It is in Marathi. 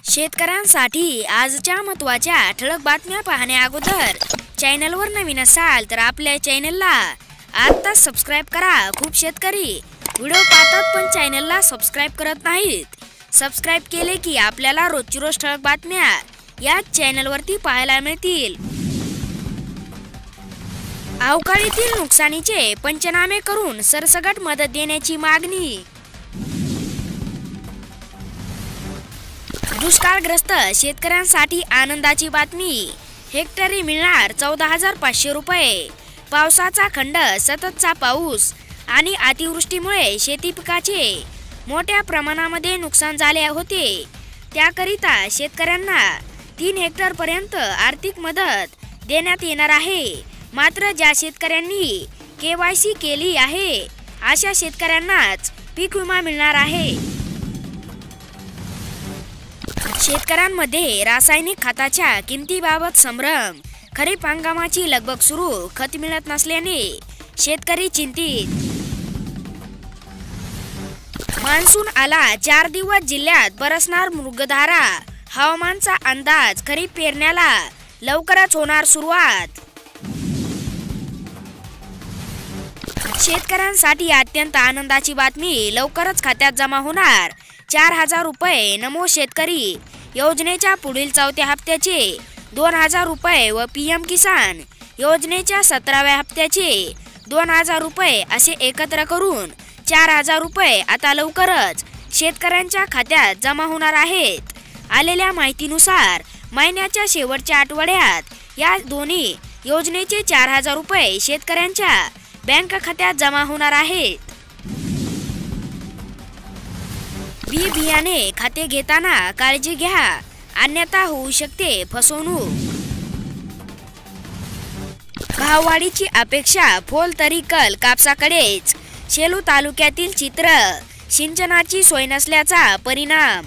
शेतकऱ्यांसाठी आजच्या महत्त्वाच्या ठळक बातम्या पाहण्या अगोदर चॅनलवर नवीन असाल तर आपल्या चॅनलला आत्ताच सबस्क्राइब करा। खूप शेतकरी व्हिडिओ पाहतात पण चॅनलला सबस्क्राइब करत नाहीत। सबस्क्राइब केले की आपल्याला रोजची रोज ठळक बातम्या या चॅनलवरती पाहायला मिळतील। अवकाळीतील नुकसानीचे पंचनामे करून सरसकट मदत देण्याची मागणी। दुष्काळग्रस्त शेतकऱ्यांसाठी आनंदाची बातमी, हेक्टरी मिळणार 14,500 रुपये। पावसाचा खंड, सततचा पाऊस आणि अतिवृष्टीमुळे शेती पिकाचे मोठ्या प्रमाणामध्ये नुकसान झाले होते। त्याकरिता शेतकऱ्यांना 3 हेक्टर पर्यंत आर्थिक मदत देण्यात येणार आहे। मात्र ज्या शेतकऱ्यांनी KYC केली आहे अशा शेतकऱ्यांनाच पीक विमा मिळणार आहे। शेतकऱ्यांमध्ये रासायनिक खताच्या किमतीबाबत संभ्रम, खरीप हंगामाची लगबग सुरू, खत मिळत नसल्याने शेतकरी चिंतित। मान्सून आला, 4 दिवस जिल्ह्यात बरसणार मृगधारा, हवामानचा अंदाज, खरीप पेरण्याला लवकरच होणार सुरुवात। शेतकऱ्यांसाठी अत्यंत आनंदाची बातमी, लवकरच खात्यात जमा होणार 4,000 रुपये। नमो शेतकरी योजनेच्या पुढील 4थ्या हप्त्याचे 2,000 रुपये व PM किसान योजनेच्या 17व्या हप्त्याचे 2,000 रुपये असे एकत्र करून 4,000 रुपये आता लवकरच शेतकऱ्यांच्या खात्यात जमा होणार आहेत। आलेल्या माहितीनुसार महिन्याच्या शेवटच्या आठवड्यात या दोन्ही योजनेचे 4,000 रुपये शेतकऱ्यांच्या बँक खात्यात जमा होणार आहेत। बी बियाणे खाते घेताना काळजी घ्या, अन्यथा होऊ शकते फसवणूक। भाववाढीची अपेक्षा फोल तरी कल कापसाकडेच, सेलू तालुक्यातील चित्र, सिंचनाची सोय नसल्याचा परिणाम।